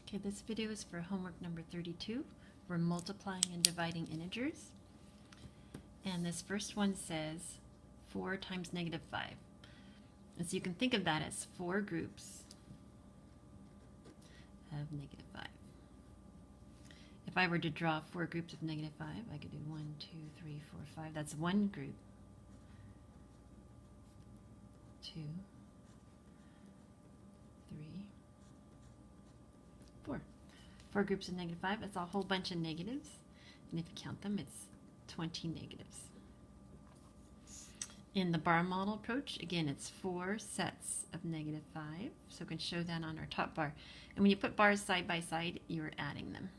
Okay, this video is for homework number 32. We're multiplying and dividing integers. And this first one says 4 times negative 5. And so you can think of that as 4 groups of negative 5. If I were to draw 4 groups of negative 5, I could do 1, 2, 3, 4, 5. That's one group. 2, 3, 4. 4 groups of negative 5. It's a whole bunch of negatives. And if you count them, it's 20 negatives. In the bar model approach, again, it's 4 sets of negative 5. So we can show that on our top bar. And when you put bars side by side, you're adding them.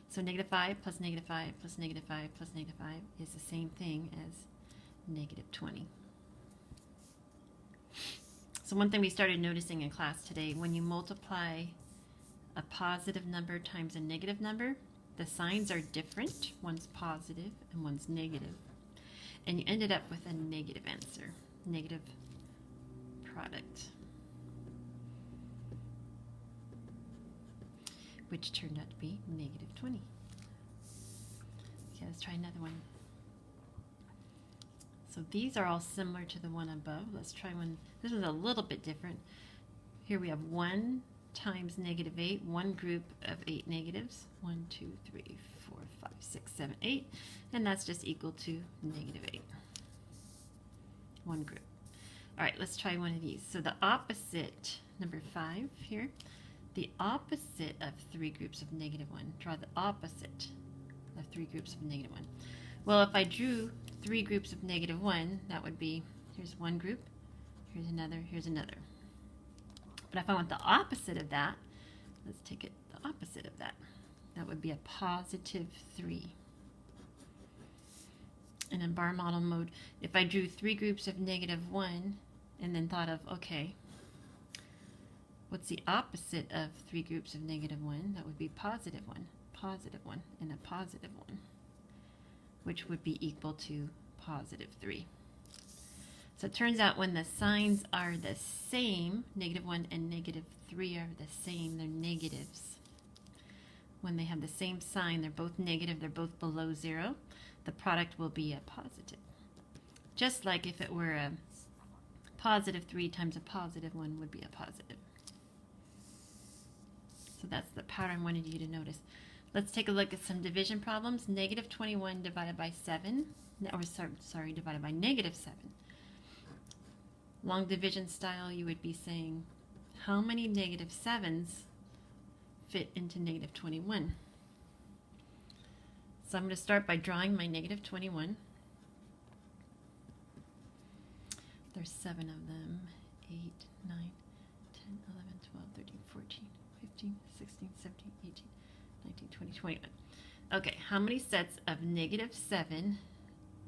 So negative 5 plus negative 5 plus negative 5 plus negative 5 is the same thing as negative 20. So one thing we started noticing in class today, when you multiply a positive number times a negative number, the signs are different. One's positive and one's negative. And you ended up with a negative answer, negative product, which turned out to be negative 20. Okay, let's try another one. So these are all similar to the one above. Let's try one. This one's a little bit different. Here we have 1 times negative 8, one group of 8 negatives. 1, 2, 3, 4, 5, 6, 7, 8. And that's just equal to negative 8. One group. All right, let's try one of these. So the opposite, number 5 here, the opposite of 3 groups of negative 1. Draw the opposite of 3 groups of negative 1. Well, if I drew 3 groups of negative 1, that would be, here's one group, here's another, here's another. But if I want the opposite of that, let's take it the opposite of that. That would be a positive 3. And in bar model mode, if I drew 3 groups of negative 1 and then thought of, okay, what's the opposite of 3 groups of negative 1? That would be positive 1, and a positive 1, which would be equal to positive 3. So it turns out when the signs are the same, negative 1 and negative 3 are the same, they're negatives. When they have the same sign, they're both negative, they're both below 0, the product will be a positive. Just like if it were a positive 3 times a positive 1 would be a positive. So that's the pattern I wanted you to notice. Let's take a look at some division problems. Negative 21 divided by 7, or sorry, divided by negative 7. Long division style, you would be saying, how many negative 7s fit into negative 21? So I'm going to start by drawing my negative 21. There's 7 of them. 8, 9, 10, 11, 12, 13, 14, 15, 16, 17, 18, 19, 20, 21. Okay, how many sets of negative 7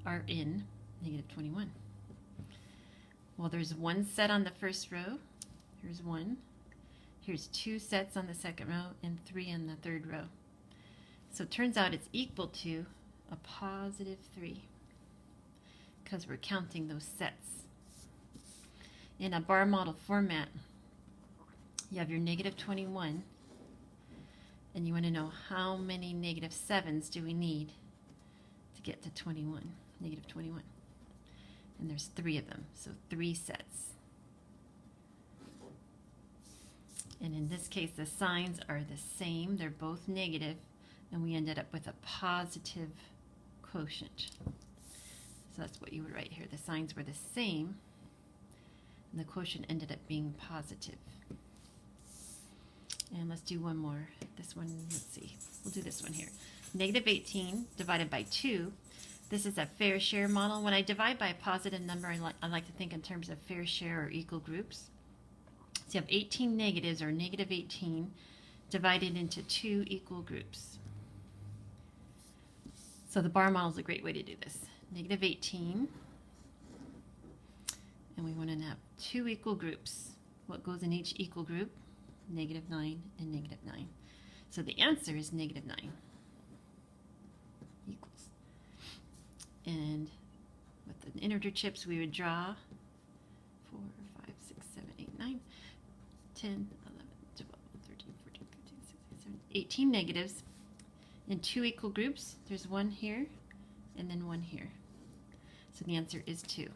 are in negative 21? Well, there's 1 set on the first row. Here's 1. Here's 2 sets on the second row and 3 on the third row. So it turns out it's equal to a positive 3 because we're counting those sets. In a bar model format, you have your negative 21, and you want to know how many negative 7s do we need to get to 21, negative 21. And there's 3 of them, so 3 sets. And in this case, the signs are the same. They're both negative, and we ended up with a positive quotient. So that's what you would write here. The signs were the same, and the quotient ended up being positive. And let's do one more. This one, let's see. We'll do this one here. Negative 18 divided by 2. This is a fair share model. When I divide by a positive number, I like to think in terms of fair share or equal groups. So you have 18 negatives, or negative 18, divided into 2 equal groups. So the bar model is a great way to do this. Negative 18, and we want to have 2 equal groups. What goes in each equal group? Negative 9 and negative 9. So the answer is negative 9 equals. And with the integer chips, we would draw 4, 5, 6, 7, 8, 9, 10, 11, 12, 13, 18 negatives in two equal groups. There's one here and then one here. So the answer is 2.